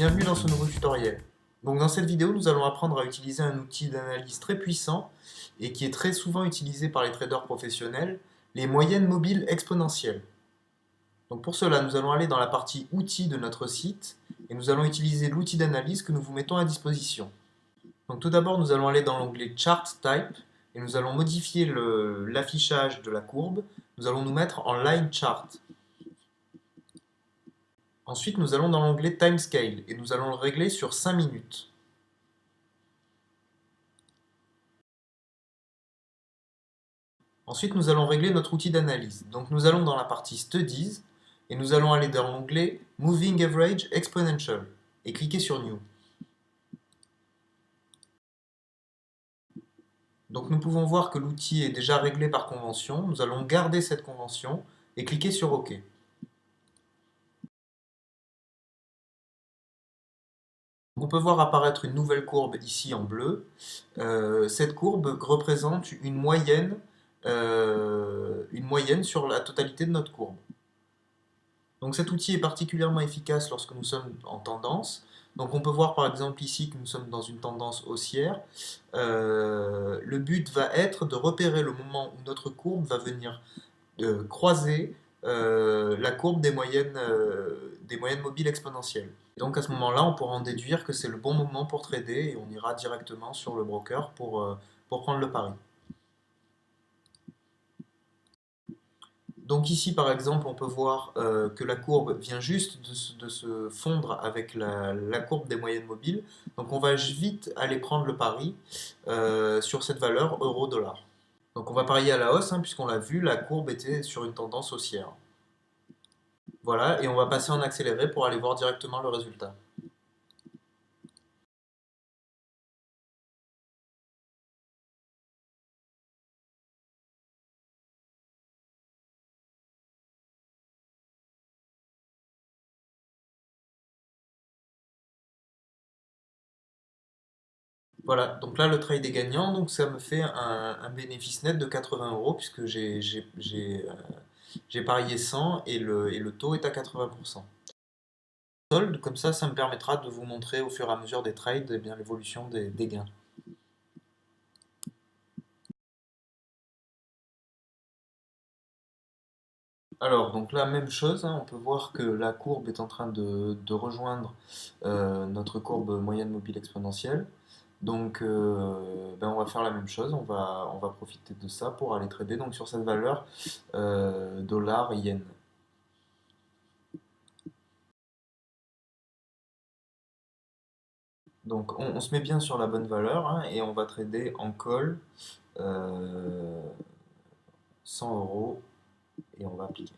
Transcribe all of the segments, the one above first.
bienvenue dans ce nouveau tutoriel. Donc dans cette vidéo, nous allons apprendre à utiliser un outil d'analyse très puissant et qui est très souvent utilisé par les traders professionnels, les moyennes mobiles exponentielles. Donc pour cela, nous allons aller dans la partie outils de notre site et nous allons utiliser l'outil d'analyse que nous vous mettons à disposition. Donc tout d'abord, nous allons aller dans l'onglet Chart Type et nous allons modifier l'affichage de la courbe. Nous allons nous mettre en Line Chart. Ensuite, nous allons dans l'onglet Timescale et nous allons le régler sur 5 minutes. Ensuite, nous allons régler notre outil d'analyse. Donc nous allons dans la partie Studies et nous allons aller dans l'onglet Moving Average Exponential et cliquer sur New. Donc nous pouvons voir que l'outil est déjà réglé par convention. Nous allons garder cette convention et cliquer sur OK. On peut voir apparaître une nouvelle courbe ici en bleu. Cette courbe représente une moyenne sur la totalité de notre courbe. Donc cet outil est particulièrement efficace lorsque nous sommes en tendance. Donc on peut voir par exemple ici que nous sommes dans une tendance haussière. Le but va être de repérer le moment où notre courbe va venir croiser la courbe des moyennes mobiles exponentielles. Donc à ce moment-là, on pourra en déduire que c'est le bon moment pour trader et on ira directement sur le broker pour prendre le pari. Donc ici, par exemple, on peut voir que la courbe vient juste de se fondre avec la courbe des moyennes mobiles. Donc on va vite aller prendre le pari sur cette valeur euro-dollar. Donc on va parier à la hausse, hein, puisqu'on l'a vu, la courbe était sur une tendance haussière. Voilà, et on va passer en accéléré pour aller voir directement le résultat. Voilà, donc là le trade est gagnant, donc ça me fait un bénéfice net de 80 euros puisque j'ai parié 100 et le taux est à 80%. Solde, comme ça me permettra de vous montrer au fur et à mesure des trades eh bien, l'évolution des gains. Alors, donc là, même chose, hein, on peut voir que la courbe est en train de rejoindre notre courbe moyenne mobile exponentielle. Donc, ben, on va faire la même chose, on va profiter de ça pour aller trader donc, sur cette valeur dollar-yen. Donc, on se met bien sur la bonne valeur hein, et on va trader en call euh, 100 euros et on va appliquer.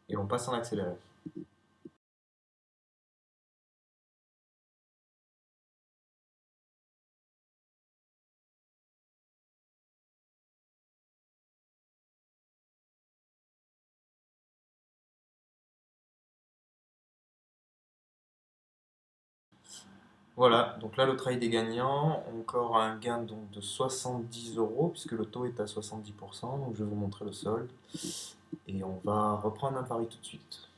Et on passe en accéléré. Voilà, donc là le trade est gagnant, encore un gain donc, de 70 euros puisque le taux est à 70%, donc je vais vous montrer le solde et on va reprendre un pari tout de suite.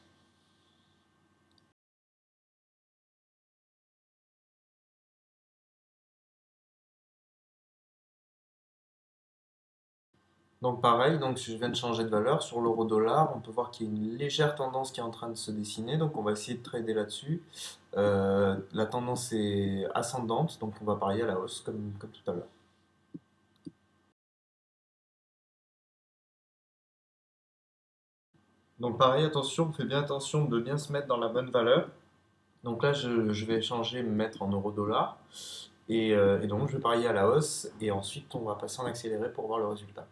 Donc pareil, donc je viens de changer de valeur sur l'euro-dollar, on peut voir qu'il y a une légère tendance qui est en train de se dessiner, donc on va essayer de trader là-dessus. La tendance est ascendante, donc on va parier à la hausse comme tout à l'heure. Donc pareil, attention, on fait bien attention de bien se mettre dans la bonne valeur. Donc là, je vais changer, me mettre en euro-dollar. Et donc, je vais parier à la hausse. Et ensuite, on va passer en accéléré pour voir le résultat.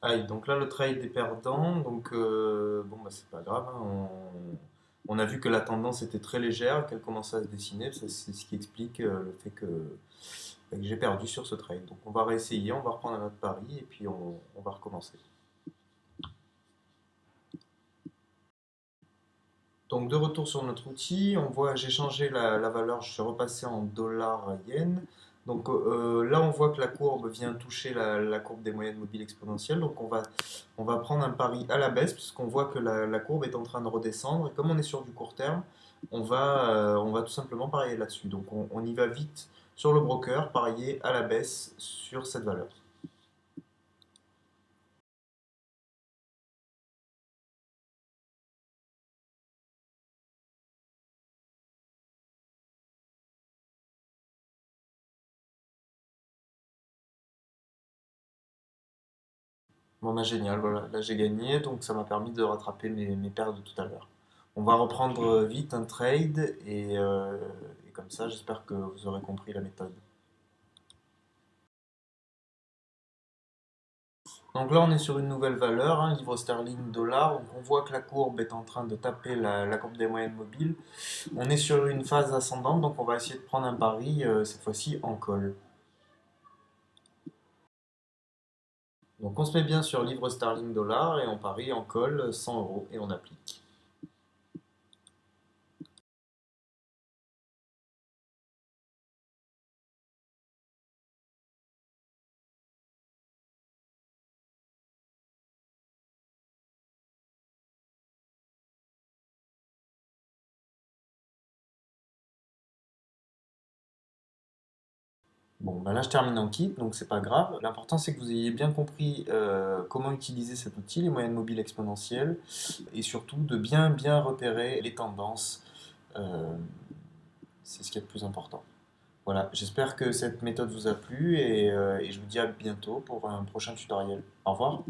Aïe, donc là le trade est perdant, donc bon bah c'est pas grave, hein, on a vu que la tendance était très légère, qu'elle commençait à se dessiner, c'est ce qui explique le fait que j'ai perdu sur ce trade. Donc on va réessayer, on va reprendre un autre pari et puis on va recommencer. Donc de retour sur notre outil, on voit j'ai changé la valeur, je suis repassé en dollars yen. Donc là on voit que la courbe vient toucher la courbe des moyennes mobiles exponentielles. Donc on va prendre un pari à la baisse puisqu'on voit que la courbe est en train de redescendre. Et comme on est sur du court terme, on va tout simplement parier là-dessus. Donc on y va vite sur le broker, parier à la baisse sur cette valeur. Bon, bah, génial, voilà. Là, j'ai gagné, donc ça m'a permis de rattraper mes pertes de tout à l'heure. On va reprendre vite un trade et comme ça, j'espère que vous aurez compris la méthode. Donc là, on est sur une nouvelle valeur, hein, livre sterling dollar. Donc on voit que la courbe est en train de taper la courbe des moyennes mobiles. On est sur une phase ascendante, donc on va essayer de prendre un pari, cette fois-ci en call. Donc on se met bien sur livre sterling dollar et on parie en call 100 euros et on applique. Bon, ben là je termine en kit, donc c'est pas grave. L'important c'est que vous ayez bien compris comment utiliser cet outil, les moyennes mobiles exponentielles, et surtout de bien repérer les tendances. Euh, c'est ce qui est le plus important. Voilà, j'espère que cette méthode vous a plu et je vous dis à bientôt pour un prochain tutoriel. Au revoir.